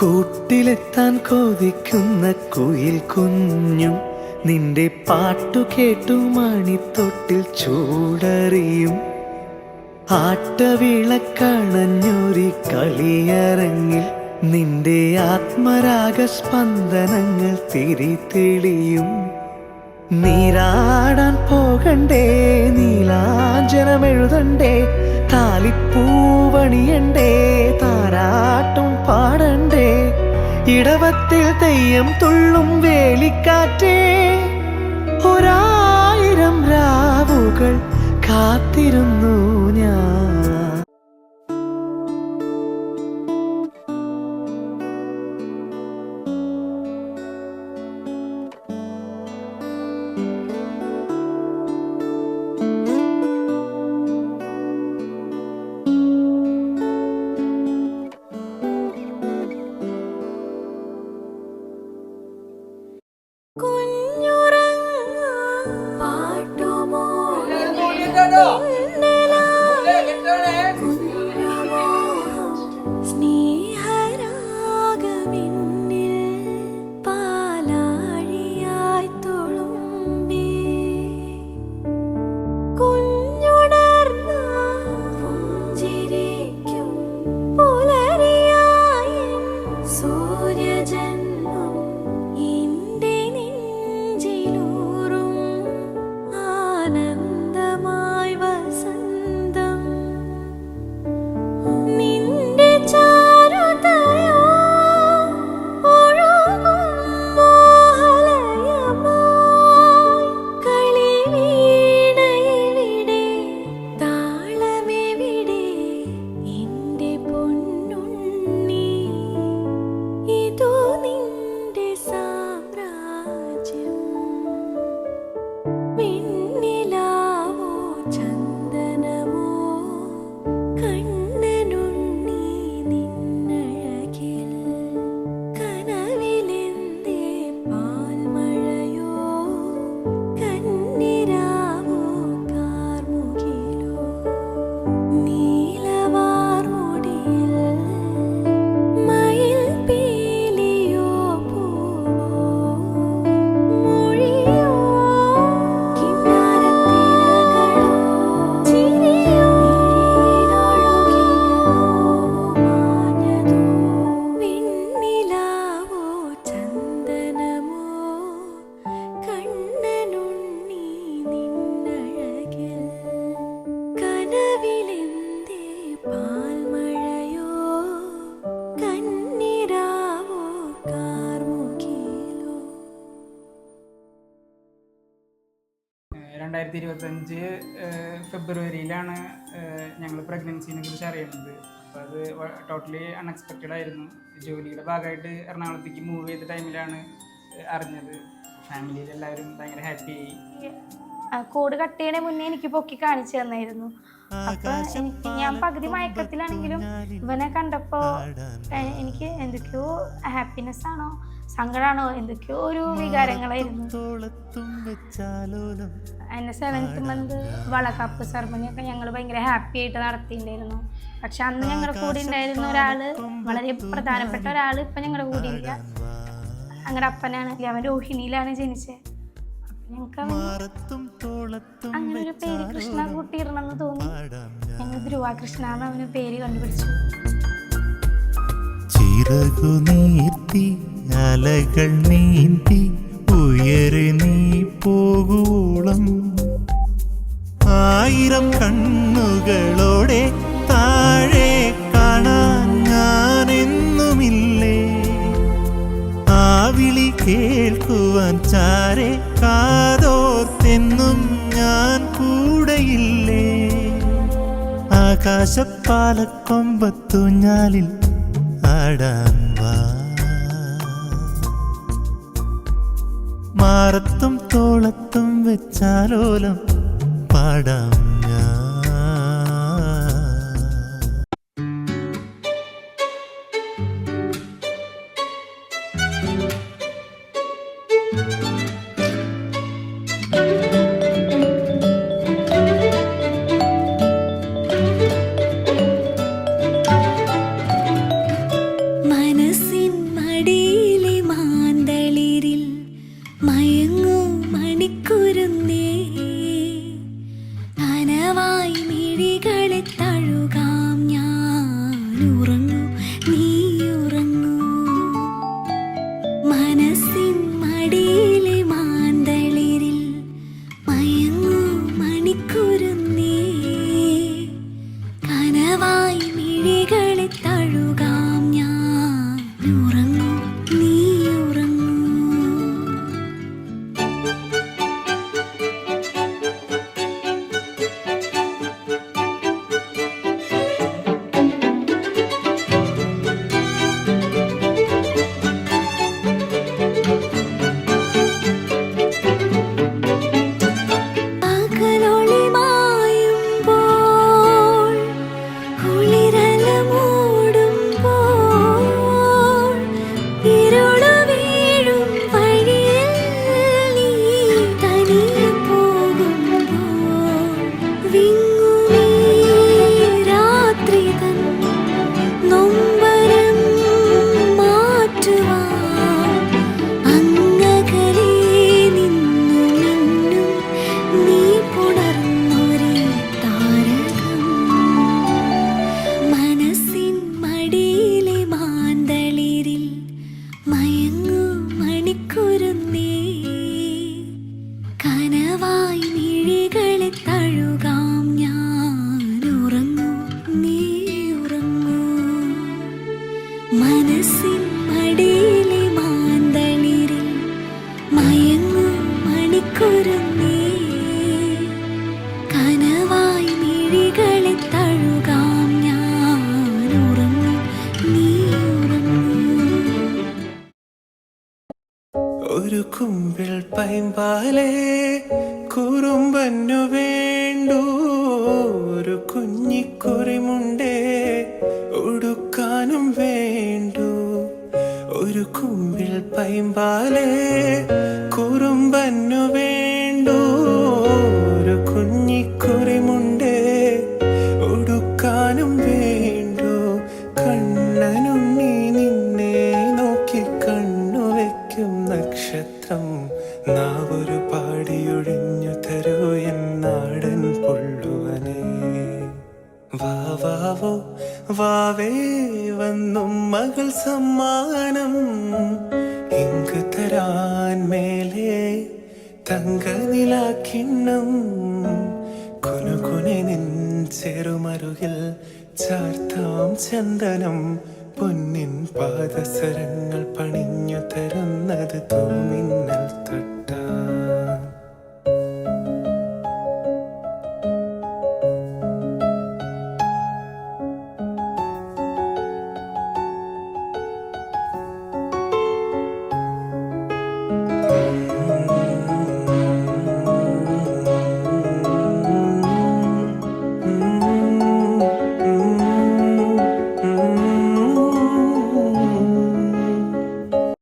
കൂട്ടിലെത്താൻ കൊതിക്കുന്ന കുയിൽ കുഞ്ഞും നിന്റെ പാട്ടു കേട്ടു മണിത്തൊട്ടിൽ ചൂടറിയും. ആട്ടവിളക്കണഞ്ഞൊരി കളിയരങ്ങിൽ നിന്റെ ആത്മരാഗ സ്പന്ദനങ്ങൾ തിരിതെളിയും. നീരാടാൻ പോകണ്ടേ, നീലാഞ്ജനമെഴുതണ്ടേ, താലിപ്പൂവണിയണ്ടേ, താരാട്ടും പാടണ്ടേ, ഇടവത്തിൽ തെയ്യം തുള്ളും വേലിക്കാറ്റേ, ഒരായിരം രാവുകൾ കാത്തിരുന്നു ഞാൻ. ഫെബ്രുവരിയിലാണ് ഞങ്ങൾ പ്രഗ്നൻസിനെ കുറിച്ച് അറിയുന്നത്. അപ്പോൾ അത് ടോട്ടലി അൺഎക്സ്പെക്റ്റഡ് ആയിരുന്നു. ജോലിയുടെ ഭാഗമായിട്ട് എറണാകുളത്തേക്ക് മൂവ് ചെയ്ത ടൈമിലാണ് അറിഞ്ഞത്. ഫാമിലിയിൽ എല്ലാവരും ഭയങ്കര ഹാപ്പി ആയി. കോഡ് കട്ട് ചെയ്യണേ മുന്നേ എനിക്ക് പൊക്കി കാണിച്ചു തന്നായിരുന്നു. അപ്പൊ ഞാൻ പകുതി മയക്കത്തിലാണെങ്കിലും ഇവനെ കണ്ടപ്പോ എനിക്ക് എന്തൊക്കെയോ ഹാപ്പിനെസ് ആണോ സങ്കടമാണോ എന്തൊക്കെയോ ഒരു വികാരങ്ങളായിരുന്നു. എന്നെ 7th മന്ത് വളകാപ്പ് സെറമണിയൊക്കെ ഞങ്ങൾ ഭയങ്കര ഹാപ്പി ആയിട്ട് നടത്തിയിട്ടുണ്ടായിരുന്നു. പക്ഷെ അന്ന് ഞങ്ങളുടെ കൂടെ ഉണ്ടായിരുന്ന ഒരാള്, വളരെ പ്രധാനപ്പെട്ട ഒരാള് ഇപ്പൊ ഞങ്ങളുടെ കൂടെ ഇല്ല. ഞങ്ങളുടെ അപ്പനാണ്, അവൻ രോഹിണിയിലാണ് ജനിച്ചത്. ഞങ്ങൾക്ക് അങ്ങനെ ഒരു പേര് കൃഷ്ണ കൂട്ടിയിടണമെന്ന് തോന്നി. ഞങ്ങൾ ധ്രുവ കൃഷ്ണ എന്ന് അവന് പേര് കണ്ടുപിടിച്ചു. ചിറകു നീർത്തി അലകൾ നീന്തി ഉയരെ നീ പോകുവോളം ആയിരം കണ്ണുകളോടെ താഴെ കാണാൻ ഞാനെന്നുമില്ലേ. ആ വിളി കേൾക്കുവാൻ ചാരെ കാതോർത്തെന്നും ഞാൻ കൂടെയില്ലേ. ആകാശപ്പാലക്കൊമ്പത്തൂഞ്ഞാലിൽ ആടാൻ വാ, മാറത്തും തോളത്തും വെച്ചാലോലം പാടാം ഞാൻ. മനസ്സിൻ കനവായി മിഴികളെ തഴുകാം ഞാൻ. ഉറങ്ങൂ നീ ഉറങ്ങൂ, മനസ്സിൻ മടിയിലെ മാന്തളിരിൽ മയങ്ങൂ മണിക്കുരുന്നേ. കനവായി മിഴികളെ തഴുകാം ഞാൻ. ഉറങ്ങൂ നീ ഉറങ്ങൂ. ഒരു കുമ്പിൾ പൈമ്പാലേ കുറുമ്പന്നു വേണ്ടു, ഒരു കുഞ്ഞിക്കുറിമുണ്ടേ ഉടുക്കാനും വേണ്ടു. ഒരു കുമ്പിൾ പൈമ്പാലേ കുറുമ്പന്നു വേണ്ടു, ഒരു കുഞ്ഞിക്കുറിമുണ്ടേ ഉടുക്കാനും വേണ്ടു. കണ്ണനുണ്ണി നിന്നെ നോക്കി കണ്ണു വെക്കും നക്ഷത്രം, നാവൊരു പാടിയൊഴിഞ്ഞു തരൂ എന്നാടൻ പൊള്ളുവനേ. വാവാവോ വാവേ വന്നും മകൾ സമ്മാനം, ഇങ്ക് തരാൻ മേലെ തങ്കനിലാക്കിണ്ണം. കുനുകുനെ നിൻ ചെറുമരുകിൽ ചാർത്താം ചന്ദനം, പൊന്നിൻ പാദസരങ്ങൾ പണിഞ്ഞു തരുന്നത് തൂമിന്നൽ തട്ട.